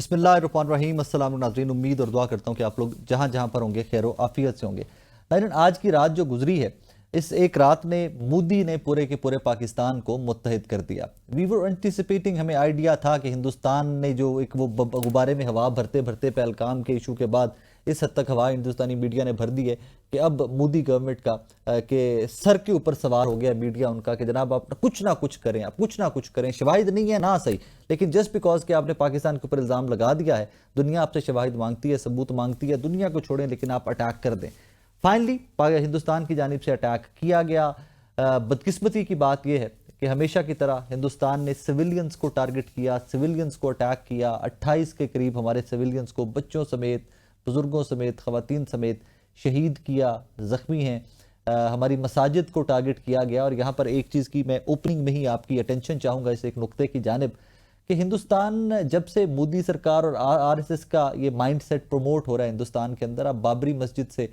بسم اللہ الرحمن الرحیم۔ السلام ناظرین، امید اور دعا کرتا ہوں کہ آپ لوگ جہاں جہاں پر ہوں گے خیر و عافیت سے ہوں گے۔ ناظرین، آج کی رات جو گزری ہے، اس ایک رات نے مودی نے پورے کے پورے پاکستان کو متحد کر دیا۔ وی ور انٹیسپیٹنگ، ہمیں آئیڈیا تھا کہ ہندوستان نے جو ایک وہ غبارے میں ہوا بھرتے بھرتے پہلگام کے ایشو کے بعد اس حد تک ہوا ہندوستانی میڈیا نے بھر دی ہے کہ اب مودی گورنمنٹ کا کہ سر کے اوپر سوار ہو گیا میڈیا ان کا کہ جناب آپ کچھ نہ کچھ کریں، آپ کچھ نہ کچھ کریں، شواہد نہیں ہے نہ صحیح، لیکن جسٹ بیکاز کہ آپ نے پاکستان کے اوپر الزام لگا دیا ہے، دنیا آپ سے شواہد مانگتی ہے، ثبوت مانگتی ہے، دنیا کو چھوڑیں لیکن آپ اٹیک کر دیں۔ فائنلی ہندوستان کی جانب سے اٹیک کیا گیا۔ بدقسمتی کی بات یہ ہے کہ ہمیشہ کی طرح ہندوستان نے سویلینز کو ٹارگٹ کیا، سویلینز کو اٹیک کیا۔ 28 کے قریب ہمارے سویلینز کو بچوں سمیت، بزرگوں سمیت، خواتین سمیت شہید کیا، زخمی ہیں۔ ہماری مساجد کو ٹارگٹ کیا گیا۔ اور یہاں پر ایک چیز کی میں اوپننگ میں ہی آپ کی اٹینشن چاہوں گا اس ایک نقطے کی جانب کہ ہندوستان جب سے مودی سرکار اور آر ایس ایس کا یہ مائنڈ سیٹ پروموٹ ہو رہا ہے ہندوستان کے اندر، اب بابری مسجد سے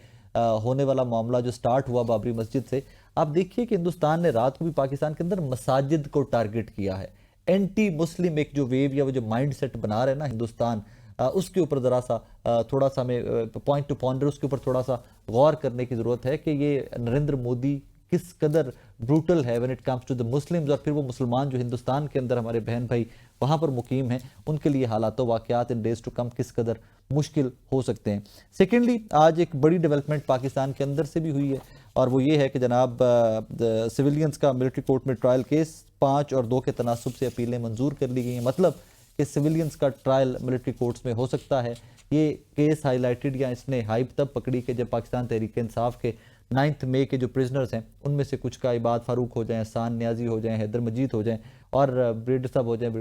ہونے والا معاملہ جو سٹارٹ ہوا بابری مسجد سے، آپ دیکھیے کہ ہندوستان نے رات کو بھی پاکستان کے اندر مساجد کو ٹارگٹ کیا ہے۔ اینٹی مسلم ایک جو ویو یا وہ جو مائنڈ سیٹ بنا رہے ہیں نا ہندوستان، اس کے اوپر ذرا سا تھوڑا سا ہمیں پوائنٹ ٹو پونڈر اس کے اوپر تھوڑا سا غور کرنے کی ضرورت ہے کہ یہ نریندر مودی کس قدر بروٹل ہے when it comes to the Muslims، اور پھر وہ مسلمان جو ہندوستان کے اندر ہمارے بہن بھائی وہاں پر مقیم ہیں، ان کے لیے حالات و واقعات ان ڈیز ٹو کم کس قدر مشکل ہو سکتے ہیں۔ سیکنڈلی، آج ایک بڑی ڈیولپمنٹ پاکستان کے اندر سے بھی ہوئی ہے، اور وہ یہ ہے کہ جناب سویلینز کا ملٹری کورٹ میں ٹرائل کیس 5 اور 2 کے تناسب سے اپیلیں منظور کر لی گئی ہیں۔ مطلب کہ سویلینز کا ٹرائل ملٹری کورٹس میں ہو سکتا ہے۔ یہ کیس ہائی لائٹڈ یا اس نے ہائپ تب پکڑی کہ جب پاکستان تحریک انصاف کے 9 مئی کے جو پرزنرز ہیں ان میں سے کچھ کا عباد فاروق ہو جائیں، احسان نیازی ہو جائیں، حیدر مجید ہو جائیں اور بریڈر صاحب ہو جائیں،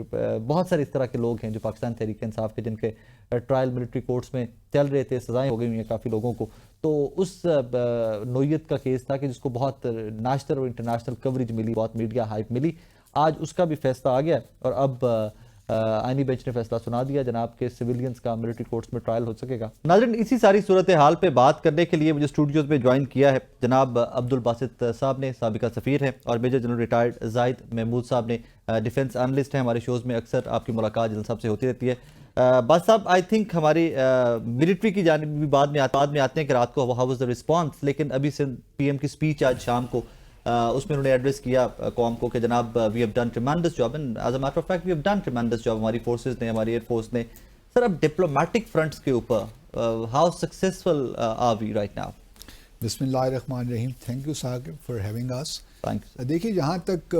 بہت سارے اس طرح کے لوگ ہیں جو پاکستان تحریک انصاف کے جن کے ٹرائل ملٹری کورٹس میں چل رہے تھے، سزائیں ہو گئی ہوئی ہیں کافی لوگوں کو۔ تو اس نوعیت کا کیس تھا کہ جس کو بہت نیشنل اور انٹرنیشنل کوریج ملی، بہت میڈیا ہائپ ملی۔ آج اس کا بھی فیصلہ آ گیا اور اب آئینی بینچ نے فیصلہ سنا دیا جناب کہ سویلینز کا ملٹری کورٹس میں ٹرائل ہو سکے گا۔ ناظرین، اسی ساری صورتحال پہ بات کرنے کے لیے مجھے اسٹوڈیوز میں جوائن کیا ہے جناب عبدالباسط صاحب نے، سابقہ سفیر ہیں، اور میجر جنرل ریٹائرڈ زاہد محمود صاحب نے، ڈیفنس انالسٹ ہیں، ہمارے شوز میں اکثر آپ کی ملاقات جنرل صاحب سے ہوتی رہتی ہے۔ باس صاحب، آئی تھنک ہماری ملٹری کی جانب بھی بعد میں آتے ہیں کہ رات کو ہاؤ واز دا رسپانس، لیکن ابھی سے پی ایم کی سپیچ آج شام کو اس میں انہوں نے ایڈریس کیا قوم کو کہ جناب we have done tremendous job, and as a matter of fact we have done tremendous job, ہماری فورسز نے، ہماری ایئر فورس نے۔ سر، اب ڈپلومیٹک فرنٹس کے اوپر how successful are we right now? بسم اللہ الرحمن الرحیم۔ Thank you Saqib for having us. دیکھیے، جہاں تک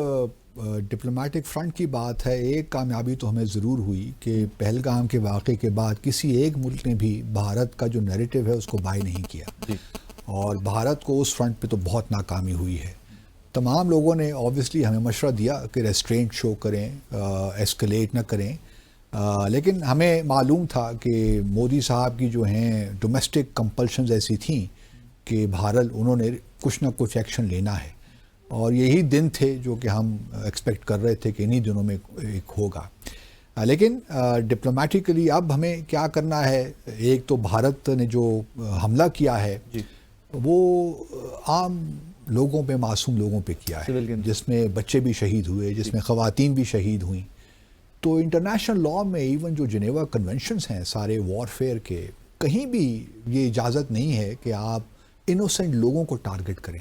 ڈپلومیٹک فرنٹ کی بات ہے، ایک کامیابی تو ہمیں ضرور ہوئی کہ پہلگام کے واقعے کے بعد کسی ایک ملک نے بھی بھارت کا جو نیریٹو ہے اس کو بائی نہیں کیا، اور بھارت کو اس فرنٹ پہ تو بہت ناکامی ہوئی ہے۔ تمام لوگوں نے آبویسلی ہمیں مشورہ دیا کہ ریسٹرینٹ شو کریں، ایسکلیٹ نہ کریں، لیکن ہمیں معلوم تھا کہ مودی صاحب کی جو ہیں ڈومیسٹک کمپلشنز ایسی تھیں کہ بہرحال انہوں نے کچھ نہ کچھ ایکشن لینا ہے، اور یہی دن تھے جو کہ ہم ایکسپیکٹ کر رہے تھے کہ انہی دنوں میں ایک ہوگا۔ لیکن ڈپلومیٹکلی اب ہمیں کیا کرنا ہے؟ ایک تو بھارت نے جو حملہ کیا ہے وہ عام لوگوں پہ، معصوم لوگوں پہ کیا ہے، جس میں بچے بھی شہید ہوئے، جس میں خواتین بھی شہید ہوئیں۔ تو انٹرنیشنل لاء میں ایون جو جنیوا کنونشنز ہیں سارے وارفیئر کے، کہیں بھی یہ اجازت نہیں ہے کہ آپ انوسنٹ لوگوں کو ٹارگٹ کریں۔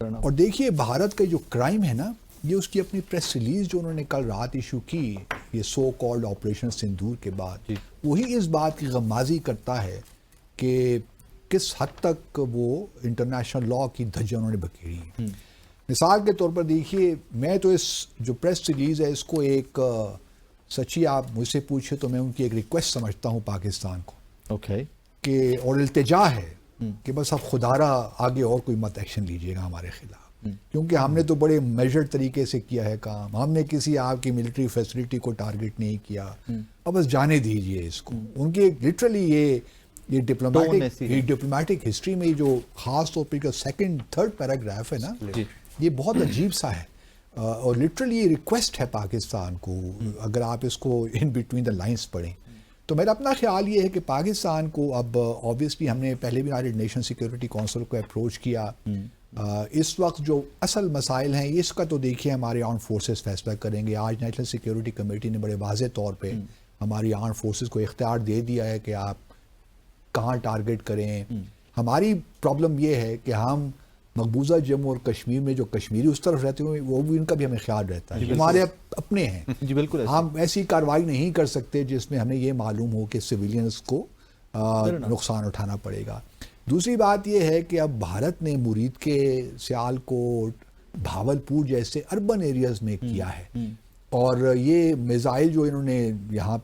اور دیکھیے، بھارت کا جو کرائم ہے نا، یہ اس کی اپنی پریس ریلیز جو انہوں نے کل رات ایشو کی، یہ سو کالڈ آپریشن سندور کے بعد، وہی اس بات کی غمازی کرتا ہے کہ کس حد تک وہ انٹرنیشنل لاء کی دھجیاں انہوں نے بکھیری ہیں۔ مثال کے طور پر دیکھیے، میں تو اس جو پریس ریلیز ہے اس کو ایک سچی آپ مجھ سے پوچھے تو میں ان کی ایک ریکویسٹ سمجھتا ہوں پاکستان کو، کہ اور التجا ہے کہ بس اب خدارہ آگے اور کوئی مت ایکشن لیجیے گا ہمارے خلاف، کیونکہ ہم نے تو بڑے میجرڈ طریقے سے کیا ہے کام، ہم نے کسی آپ کی ملٹری فیسلٹی کو ٹارگٹ نہیں کیا، اب بس جانے دیجیے اس کو۔ ان کی لٹرلی یہ ڈپلومیٹک ہسٹری میں جو خاص طور پہ سیکنڈ تھرڈ پیراگراف ہے نا، یہ بہت عجیب سا ہے، اور لٹرلی یہ ریکویسٹ ہے پاکستان کو، اگر آپ اس کو ان بٹوین دا لائنز پڑھیں تو میرا اپنا خیال یہ ہے کہ پاکستان کو اب آبویسلی ہم نے پہلے بھی یونائیٹڈ نیشن سیکورٹی کونسل کو اپروچ کیا۔ اس وقت جو اصل مسائل ہیں اس کا تو دیکھیے ہمارے آرم فورسز فیصلہ کریں گے۔ آج نیشنل سیکورٹی کمیٹی نے بڑے واضح طور پہ ہماری آرم فورسز کو اختیار دے دیا ہے کہ آپ کہاں ٹارگٹ کریں. ہماری پرابلم یہ ہے کہ ہم مقبوضہ جموں اور کشمیر میں جو کشمیری اس طرف رہتے ہوئے وہ بھی ان کا بھی ہمیں خیال رہتا ہے, ہمارے اپنے ہیں. جی بالکل, ہم ایسی کارروائی نہیں کر سکتے جس میں ہمیں یہ معلوم ہو کہ سویلینز کو نقصان اٹھانا پڑے گا. دوسری بات یہ ہے کہ اب بھارت نے مرید کے سیالکوٹ بھاولپور جیسے اربن ایریاز میں کیا ہے, اور یہ میزائل جو انہوں نے یہاں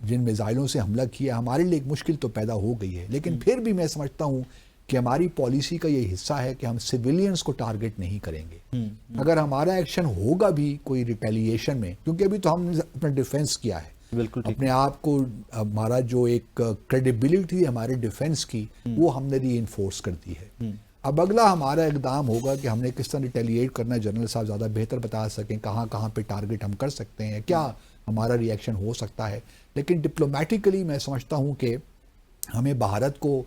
جن میزائلوں سے حملہ کیا ہمارے لیے ایک مشکل تو پیدا ہو گئی ہے, لیکن پھر بھی میں سمجھتا ہوں کہ ہماری پالیسی کا یہ حصہ ہے کہ ہم سویلینز کو ٹارگٹ نہیں کریں گے. اگر ہمارا ایکشن ہوگا بھی کوئی ریٹیلیشن میں, کیونکہ ابھی تو ہم نے اپنا ڈیفینس کیا ہے, بالکل اپنے آپ کو, ہمارا جو ایک کریڈیبلٹی ہمارے ڈیفینس کی وہ ہم نے ری انفورس کر دی ہے. اب اگلا ہمارا اقدام ہوگا کہ ہم نے کس طرح ریٹیلیٹ کرنا ہے, جنرل صاحب زیادہ بہتر بتا سکیں کہاں کہاں پہ ٹارگٹ ہم کر سکتے ہیں, کیا ہمارا ری ایکشن ہو سکتا ہے. لیکن ڈپلومیٹیکلی میں سمجھتا ہوں کہ ہمیں بھارت کو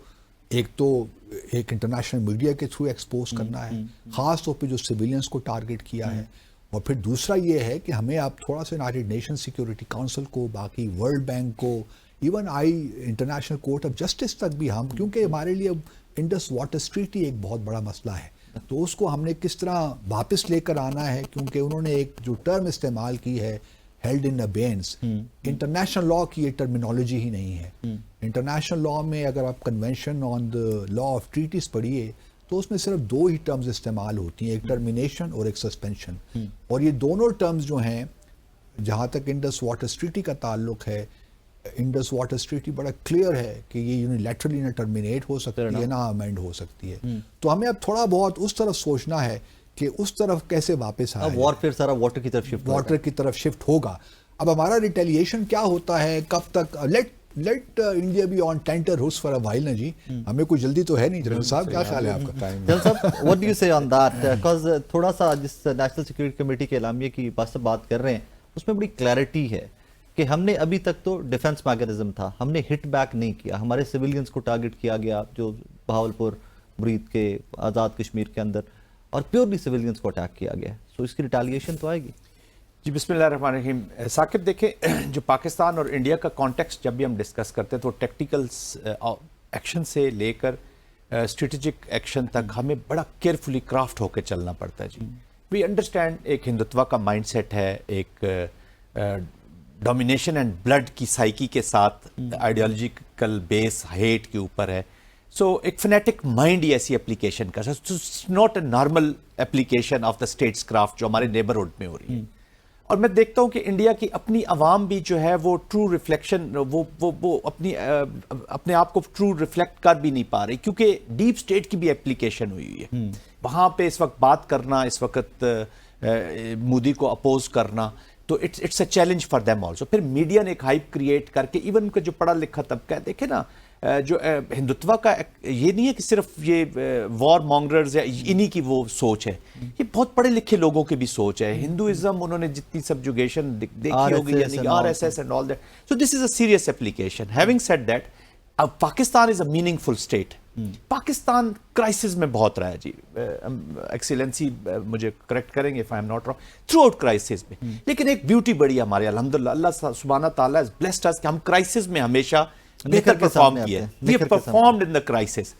ایک تو ایک انٹرنیشنل میڈیا کے تھرو ایکسپوز کرنا ہے, خاص طور پہ جو سویلینس کو ٹارگٹ کیا ہے, اور پھر دوسرا یہ ہے کہ ہمیں اب تھوڑا سا یونائٹڈ نیشن سیکیورٹی کونسل کو, باقی ورلڈ بینک کو, even international court of justice تک بھی ہم, کیونکہ ہمارے لیے اب انڈس واٹر ٹریٹی ایک بہت بڑا مسئلہ ہے, تو اس کو ہم نے کس طرح واپس لے کر آنا ہے, کیونکہ انہوں نے ایک جو ٹرم استعمال کی ہے ہیلڈ ان ابینس, انٹرنیشنل لا کی یہ ٹرمینالوجی ہی نہیں ہے. انٹرنیشنل لا میں اگر آپ convention on the law of treaties پڑھیے تو اس میں صرف دو ہی ٹرمز استعمال ہوتی ہیں, ایک ٹرمینیشن اور ایک سسپینشن, اور یہ دونوں ٹرمز جو ہیں جہاں تک انڈس واٹر ٹریٹی کا تعلق ہے, انڈس واٹر ٹریٹی بڑا کلیئر ہے کہ یہ یونیلیٹرلی نہ ٹرمینیٹ ہو سکتی ہے نہ امینڈ ہو سکتی ہے. تو ہمیں اب تھوڑا بہت اس طرف سوچنا ہے کہ اس طرف کیسے واپس آئے. وارفیئر سارا واٹر کی طرف شفٹ, واٹر کی طرف شفٹ ہوگا. اب ہمارا ریٹیلیشن کیا ہوتا ہے, کب تک, لیٹ انڈیا بی آن ٹینٹر ہوس فار اے وائل نا جی, ہمیں کوئی جلدی تو ہے نہیں. جنرل صاحب کیا خیال ہے آپ کا؟ جنرل صاحب what do you say on that? Because تھوڑا سا جس نیشنل سیکورٹی کمیٹی کے اعلامیے کی بات کر رہے ہیں اس میں بڑی کلیئرٹی ہے کہ ہم نے ابھی تک تو ڈیفنس میکینزم تھا, ہم نے ہٹ بیک نہیں کیا, ہمارے سویلینز کو ٹارگٹ کیا گیا جو بہاولپور مرید کے آزاد کشمیر کے اندر, اور پیورلی سویلینز کو اٹیک کیا گیا, سو اس کی ریٹیلیشن تو آئے گی. جی بسم اللہ الرحمن الرحیم. ثاقب دیکھیں, جو پاکستان اور انڈیا کا کانٹیکسٹ جب بھی ہم ڈسکس کرتے ہیں تو ٹیکٹیکل ایکشن سے لے کر اسٹریٹجک ایکشن تک ہمیں بڑا کیئرفلی کرافٹ ہو کے چلنا پڑتا ہے. جی وی انڈرسٹینڈ ایک ہندوتوا کا مائنڈ سیٹ ہے, ایک ڈومینیشن اینڈ بلڈ کی سائیکی کے ساتھ آئیڈیالوجیکل بیس ہیٹ کے اوپر ہے. سو ایک فنیٹک مائنڈ ہی ایسی اپلیکیشن کا, not a normal application of the states craft جو ہمارے نیبرہڈ میں ہو رہی ہے. اور میں دیکھتا ہوں کہ انڈیا کی اپنی عوام بھی جو ہے وہ ٹرو ریفلیکشن, وہ اپنے آپ کو ٹرو ریفلیکٹ کر بھی نہیں پا رہی, کیونکہ ڈیپ اسٹیٹ کی بھی اپلیکیشن ہوئی ہے وہاں پہ. اس وقت بات کرنا, اس وقت مودی کو اپوز کرنا, تو it's a challenge for them also. پھر میڈیا نے ایک ہائپ کریٹ کر کے, ایون ان کا جو پڑھا لکھا طبقہ ہے, دیکھیں نا جو ہندوتوا کا یہ نہیں ہے کہ صرف یہ وار مانگررز یا انہی کی وہ سوچ ہے, یہ بہت پڑھے لکھے لوگوں کی بھی سوچ ہے. ہندوازم انہوں نے جتنی سبجوگیشن دیکھی ہوگی, یعنی R S S and all that. So this is a serious application. Having said that, اب Pakistan is a meaningful state. Pakistan crisis میں بہت رہا ہے جی, ایکسیلنسی مجھے کریکٹ کریں گے if I am not wrong, through out crisis میں. لیکن ایک بیوٹی بڑی ہے ہمارے, الحمدللہ اللہ سبحانہ تعالیٰ has blessed us کہ ہم کرائسس میں ہمیشہ بہتر پرفارم کیا ہے. We have performed in the crisis.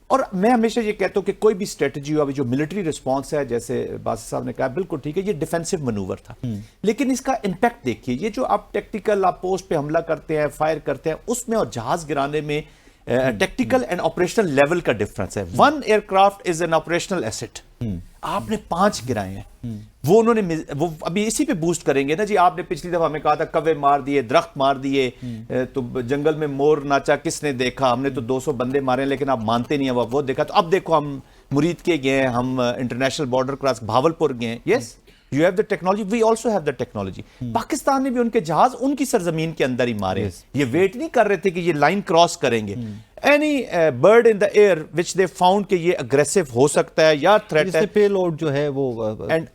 اور میں ہمیشہ یہ کہتا ہوں کہ کوئی بھی اسٹریٹجی ہو, ابھی جو ملٹری رسپانس ہے جیسے باسط صاحب نے کہا بالکل ٹھیک ہے, یہ ڈیفینسو منوور تھا, لیکن اس کا امپیکٹ دیکھیے. یہ جو آپ ٹیکٹیکل آپ پوسٹ پہ حملہ کرتے ہیں, فائر کرتے ہیں, اس میں اور جہاز گرانے میں ٹیکٹیکل اینڈ آپریشنل لیول کا ڈفرنس ہے. One aircraft is an operational asset, آپ نے 5 گرائے ہیں, وہ انہوں نے وہ ابھی اسی پہ بوسٹ کریں گے نا جی. آپ نے پچھلی دفعہ ہمیں کہا تھا کوے مار دیے, درخت مار دیے, تو جنگل میں مور ناچا کس نے دیکھا, ہم نے تو 200 بندے مارے, لیکن آپ مانتے نہیں ہیں وہ دیکھا. تو اب دیکھو ہم مرید کے گئے, ہم انٹرنیشنل بارڈر کراس بھاولپور گئے. Yes you have the technology, we also have the technology. Pakistan نے بھی ان کے جہاز ان کی سرزمین کے اندر ہی مارے. یہ ویٹ نہیں کر رہے تھے کہ یہ لائن کراس کریں گے. any bird in the air which they found کہ یہ aggressive ہو سکتا ہے یا threat ہے, پے لوڈ جو ہے وہ. اینڈ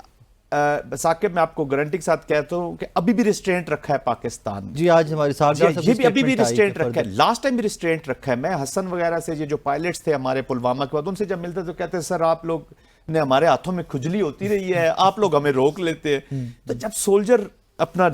ثاقب میں آپ کو گارنٹی کے ساتھ کہتا ہوں کہ ابھی بھی ریسٹرینٹ رکھا ہے پاکستان. جی آج ہماری یہ بھی ابھی بھی ریسٹرینٹ رکھا ہے, لاسٹ ٹائم بھی ریسٹرینٹ رکھا ہے. میں حسن وغیرہ سے یہ جو پائلٹس تھے ہمارے پلوامہ کے بعد, ان سے جب ملتے تو کہتے ہیں سر آپ لوگ نے ہمارے ہاتھوں میں کھجلی ہوتی رہی ہے, آپ لوگ ہمیں روک لیتے ہیں. تو جب سولجر اپنا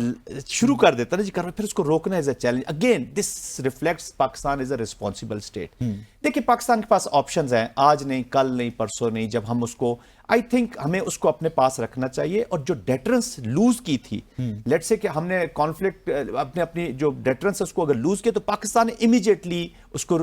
شروع کر دیتا نا جی کر پھر اس کو روکنا is a challenge. Again this reflects Pakistan is a responsible state. دیکھیں پاکستان کے پاس آپشنز ہیں, آج نہیں کل نہیں پرسوں نہیں, جب ہم اس کو آئی تھنک ہمیں اس کو اپنے پاس رکھنا چاہیے. اور جو ڈیٹرنس لوز کی تھی, لیٹ سے کہ ہم نے کانفلکٹ اپنی جو ڈیٹرنس ہے اس کو اگر لوز کیا تو پاکستان نے امیجیٹلی اس کو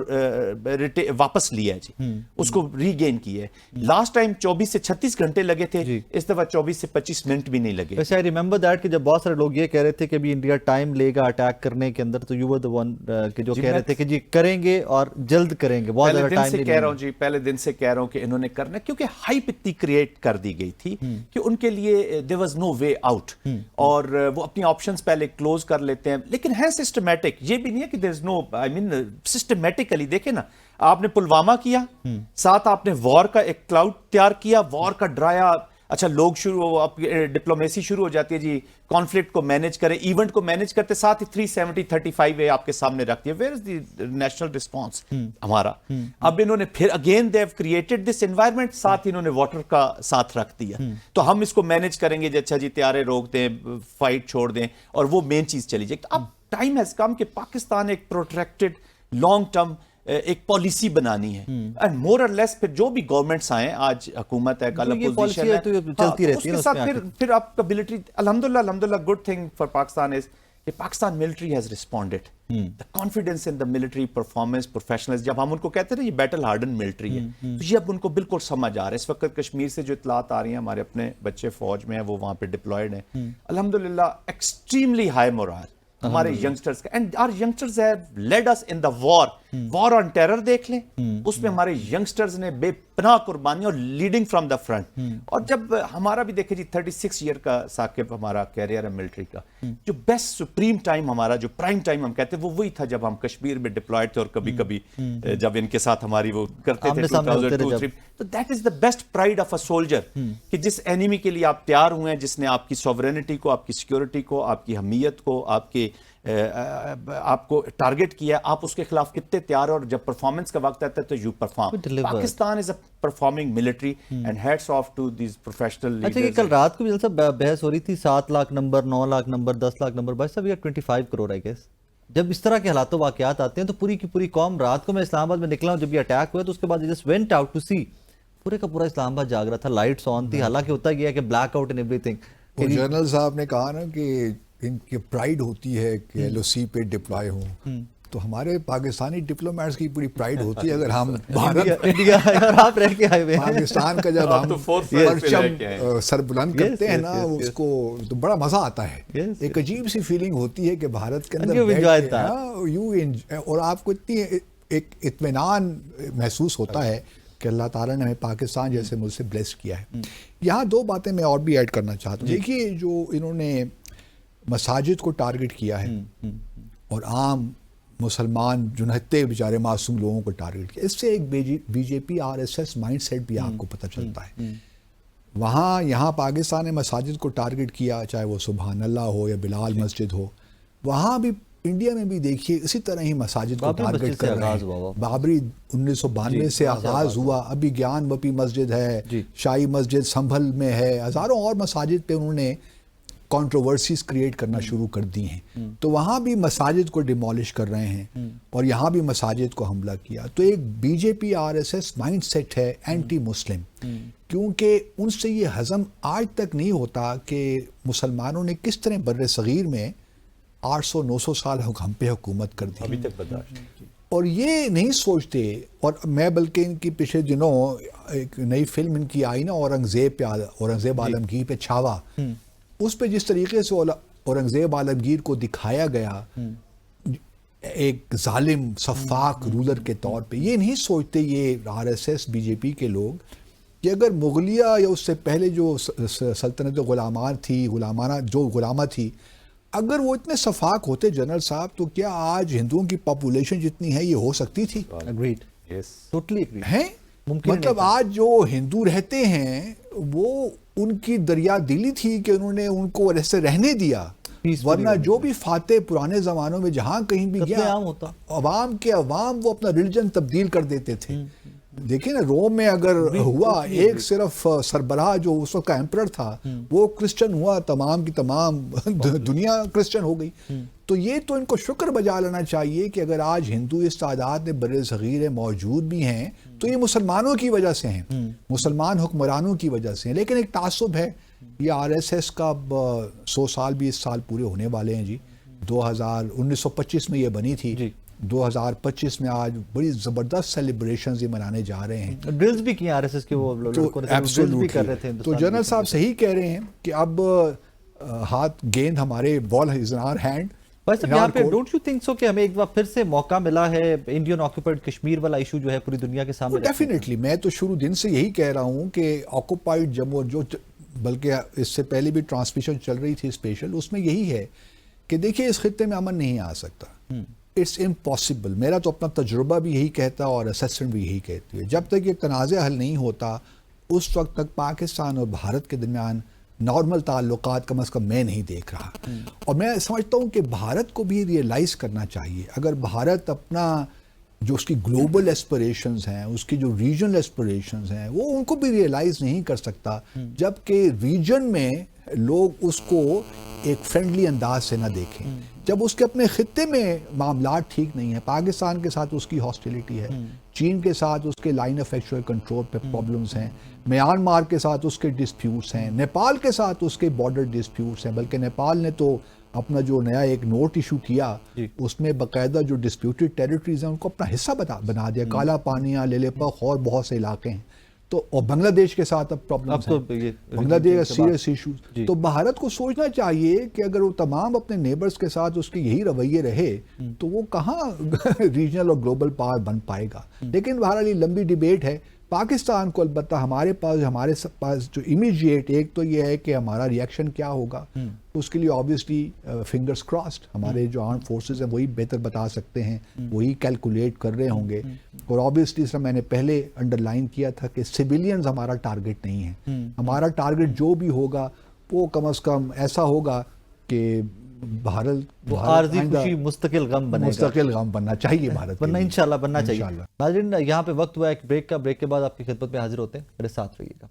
واپس لیا ہے جی, اس کو ری گین کیا ہے. لاسٹ ٹائم 24 سے 36 گھنٹے لگے تھے, اس دفعہ 24 سے 25 منٹ بھی نہیں لگے. ویسے آئی ریمبر دیٹ کہ جب بہت سارے لوگ یہ کہہ رہے تھے کہ بھی انڈیا ٹائم لے گا اٹیک کرنے کے اندر, تو یو ور دی ون کہ جو کہہ رہے تھے کہ جی کریں گے اور جلد کریں گے, بہت زیادہ ٹائم نہیں کہہ رہا ہوں جی, پہلے دن سے کہہ رہا ہوں کہ انہوں نے کرنا, کیونکہ ہائپ اتنی کریٹ کر دی گئی تھی کہ ان کے لیے there was no way out, اور وہ اپنی آپشنز پہلے کلوز کر لیتے ہیں. لیکن ہے سسٹمیٹک, یہ بھی نہیں ہے کہ there is no I mean systematically. دیکھیں نا, آپ نے پلوامہ کیا, ساتھ آپ نے وار کا ایک کلاؤڈ تیار کیا, وار کا ڈرایا, اچھا لوگ شروع ڈپلومیسی شروع ہو جاتی ہے جی, کانفلکٹ کو مینج کریں, ایونٹ کو مینج کرتے, ساتھ ہی 370-35 آپ کے سامنے رکھ دیا. Where is the national response ہمارا؟ اب انہوں نے پھر again they have created this environment, ساتھ ہی انہوں نے واٹر کا ساتھ رکھ دیا. تو ہم اس کو مینج کریں گے جی, اچھا جی تیارے روک دیں, فائٹ چھوڑ دیں, اور وہ مین چیز چلی جائے. اب ٹائم ہیز کم کہ پاکستان ایک پروٹریکٹڈ لانگ ٹرم ایک پالیسی بنانی ہے, اینڈ مور اور لیس پھر جو بھی گورنمنٹس آئیں, آج حکومت ہے کل اپوزیشن ہے, چلتی رہتی ہے, اس کے ساتھ پھر آپ کا ملٹری الحمدللہ good thing for Pakistan is کہ Pakistan military has responded. The confidence in the military performance professionals, جب ہم ان کو کہتے ہیں نا یہ بیٹل ہارڈن ملٹری ہے, تو یہ اب ان کو بالکل سمجھ آ رہا ہے. اس وقت کشمیر سے جو اطلاعات آ رہی ہیں, ہمارے اپنے بچے فوج میں ہیں, وہ وہاں پہ ڈپلائڈ ہیں, الحمدللہ ایکسٹریملی ہائی مورال ہمارے ینگسٹرز کا. And our youngsters have led us in the war on terror. دیکھ لیں اس میں ہمارے ینگسٹرز نے بے پناہ قربانی اور لیڈنگ فرام دا فرنٹ. اور جب ہمارا بھی دیکھیں جی 36 ایئر کا ثاقب ہمارا کیریئر ہے ملٹری کا, جو بیسٹ سپریم ٹائم ہمارا, جو پرائم ٹائم ہم کہتے ہیں, وہ وہی تھا جب ہم کشمیر میں ڈپلائڈ تھے, اور کبھی کبھی جب ان کے ساتھ ہماری وہ کرتے تھے 2002-03. تو that is the best pride of a soldier, کہ جس اینیمی کے لیے آپ تیار ہوئے ہیں, جس نے آپ کی سوورینٹی کو, آپ کی سیکورٹی کو, آپ کی حمیت کو, آپ کو ٹارگٹ کیا, آپ اس کے خلاف کتنے تیار, اور جب پرفارمنس کا وقت آتا ہے تو you perform. Pakistan is a performing military, and hats of two these professional leaders. اچھا کہ کل رات کو بھی جلسہ بحث ہو رہی تھی, 7 lakh number, 9 lakh number, 10 lakh number, بھائی صاحب یہ 25 کروڑ ہے. جب اس طرح کے حالات و واقعات آتے ہیں تو پوری کی پوری قوم, رات کو میں اسلام آباد میں نکلا ہوں جب یہ اٹیک ہوا, تو اس کے بعد جسٹ وینٹ آؤٹ ٹو سی, پورے کا پورا اسلام آباد جاگ رہا تھا, لائٹس آن تھی. حالانکہ ہوتا یہ ہے کہ black out and every thing. General صاحب نے کہا نا کہ ان کی پرائیڈ ہوتی ہے کہ ایل او سی پہ ڈپلائی ہوں, تو ہمارے پاکستانی ڈپلومیٹس کی پوری پرائیڈ ہوتی ہے اگر ہم انڈیا آپ رہ کے آئے ہوئے ہیں, پاکستان کا جب ہم پرچم سر بلند کرتے ہیں نا, اس کو تو بڑا مزہ آتا ہے. ایک عجیب سی فیلنگ ہوتی ہے کہ بھارت کے اندر اور آپ کو اتنی ایک اطمینان محسوس ہوتا ہے کہ اللہ تعالیٰ نے ہمیں پاکستان جیسے ملک سے بلیس کیا ہے. یہاں 2 باتیں میں اور بھی ایڈ کرنا چاہتا ہوں. دیکھیے جو انہوں نے مساجد کو ٹارگٹ کیا ہے اور عام مسلمان جنہتے بیچارے معصوم لوگوں کو ٹارگٹ کیا, اس سے ایک بی جے پی RSS مائنڈ سیٹ بھی آپ کو پتہ چلتا ہے. وہاں یہاں پاکستان نے مساجد کو ٹارگٹ کیا, چاہے وہ سبحان اللہ ہو یا بلال مسجد ہو, وہاں بھی انڈیا میں بھی دیکھیے اسی طرح ہی مساجد کو ٹارگٹ کر رہے ہیں. بابری 1992 سے آغاز ہوا, ابھی گیان وپی مسجد ہے, شاہی مسجد سنبھل میں ہے, ہزاروں اور مساجد پہ انہوں نے کنٹروورسیز کریٹ کرنا شروع کر دی ہیں. تو وہاں بھی مساجد کو ڈیمولش کر رہے ہیں, اور یہاں بھی مساجد کو حملہ کیا. تو ایک بی جے پی RSS مائنڈ سیٹ ہے اینٹی مسلم, کیونکہ ان سے یہ ہضم آج تک نہیں ہوتا کہ مسلمانوں نے کس طرح بر صغیر میں 800-900 سال ہم پہ حکومت کر دی, ابھی تک برداشت, اور یہ نہیں سوچتے. اور میں بلکہ ان کی پچھلے دنوں ایک نئی فلم ان کی آئی نا, اورنگزیب عالمگیر پہ چھاوا, اس پہ جس طریقے سے اورنگزیب عالمگیر کو دکھایا گیا ایک ظالم سفاک رولر کے طور پہ, یہ نہیں سوچتے یہ RSS بی جے پی کے لوگ کہ اگر مغلیہ یا اس سے پہلے جو سلطنت غلامہ تھی, اگر وہ اتنے شفاق ہوتے جنرل صاحب, تو کیا آج ہندوؤں کی پاپولیشن جتنی ہے یہ ہو سکتی تھی؟ مطلب آج جو ہندو رہتے ہیں وہ ان کی دریا دلی تھی کہ انہوں نے ان کو ایسے رہنے دیا, ورنہ جو بھی فاتح پرانے زمانوں میں جہاں کہیں بھی گیا عوام وہ اپنا ریلیجن تبدیل کر دیتے تھے. دیکھیں نا روم میں اگر ہوا ایک صرف سربراہ جو اس وقت کا ایمپرر تھا وہ کرسچن ہوا، تمام کی تمام دنیا کرسچن ہو گئی. تو یہ تو ان کو شکر بجا لینا چاہیے کہ اگر آج ہندو اس تعداد میں بر صغیر موجود بھی ہیں تو یہ مسلمانوں کی وجہ سے ہیں، مسلمان حکمرانوں کی وجہ سے ہیں. لیکن ایک تعصب ہے، یہ آر ایس ایس کا 100 سال بھی اس سال پورے ہونے والے ہیں جی. 1925 میں یہ بنی تھی، 2025 میں آج بڑی زبردست سیلیبریشنز یہ منانے جا رہے ہیں. ڈرلز بھی کیے آر ایس ایس کے وہ لوگوں نے، ڈرلز بھی کر رہے تھے. تو جنرل صاحب صحیح کہہ رہے ہیں کہ اب ہاتھ گیند ہمارے بال از ان آور ہینڈ. بس یہاں پہ ڈونٹ یو تھنک سو کہ ہمیں ایک بار پھر سے موقع ملا ہے انڈین آکوپائڈ کشمیر والا ایشو جو ہے پوری دنیا کے سامنے؟ ڈیفینیٹلی میں تو شروع دن سے یہی کہہ رہا ہوں کہ آکوپائڈ جموں، جو بلکہ اس سے پہلے بھی ٹرانسمیشن چل رہی تھی اسپیشل، اس میں یہی ہے کہ دیکھیے اس خطے میں امن نہیں آ سکتا. It's impossible. میرا تو اپنا تجربہ بھی یہی کہتا اور اسسمنٹ بھی یہی کہتی ہے. جب تک یہ تنازع حل نہیں ہوتا اس وقت تک پاکستان اور بھارت کے درمیان نارمل تعلقات کم از کم میں نہیں دیکھ رہا. اور میں سمجھتا ہوں کہ بھارت کو بھی ریئلائز کرنا چاہیے. اگر بھارت اپنا جو اس کی گلوبل ایسپریشنز ہیں، اس کی جو ریجنل ایسپریشنز ہیں، وہ ان کو بھی ریئلائز نہیں کر سکتا جبکہ ریجن میں لوگ اس کو ایک فرینڈلی انداز سے نہ دیکھیں. جب اس کے اپنے خطے میں معاملات ٹھیک نہیں ہیں، پاکستان کے ساتھ اس کی ہاسٹیلیٹی ہے، چین کے ساتھ اس کے لائن آف ایکچوئل کنٹرول پہ پرابلمز ہیں، میانمار کے ساتھ اس کے ڈسپیوٹس ہیں، نیپال کے ساتھ اس کے بارڈر ڈسپیوٹس ہیں. بلکہ نیپال نے تو اپنا جو نیا ایک نوٹ ایشو کیا اس میں باقاعدہ جو ڈسپیوٹڈ ٹیریٹریز ہیں ان کو اپنا حصہ بنا دیا. کالا پانیاں، لیلیپخ اور بہت سے علاقے ہیں. تو اور بنگلہ دیش کے ساتھ اب پرابلمز ہیں، بنگلہ دیش کا سیریس ایشوز. تو بھارت کو سوچنا چاہیے کہ اگر وہ تمام اپنے نیبرز کے ساتھ اس کے یہی رویے رہے تو وہ کہاں ریجنل اور گلوبل پاور بن پائے گا. لیکن بہرحال یہ لمبی ڈیبیٹ ہے. پاکستان کو البتہ ہمارے پاس جو امیجیٹ ایک تو یہ ہے کہ ہمارا ریئیکشن کیا ہوگا. اس کے لیے آبویسلی فنگرز کراسڈ ہمارے جو آرم فورسز ہیں وہی بہتر بتا سکتے ہیں، وہی کیلکولیٹ کر رہے ہوں گے. اور آبویسلی اس میں میں نے پہلے انڈر لائن کیا تھا کہ سویلینز ہمارا ٹارگٹ نہیں ہے. ہمارا ٹارگٹ جو بھی ہوگا وہ کم از کم ایسا ہوگا کہ بھارت عارضی خوشی مستقل غم بنے گا، مستقل غم بننا چاہیے بھارت، بننا انشاءاللہ بننا چاہیے. ناظرین یہاں پہ وقت ہوا ہے ایک بریک کا. بریک کے بعد آپ کی خدمت میں حاضر ہوتے ہیں، میرے ساتھ رہیے گا.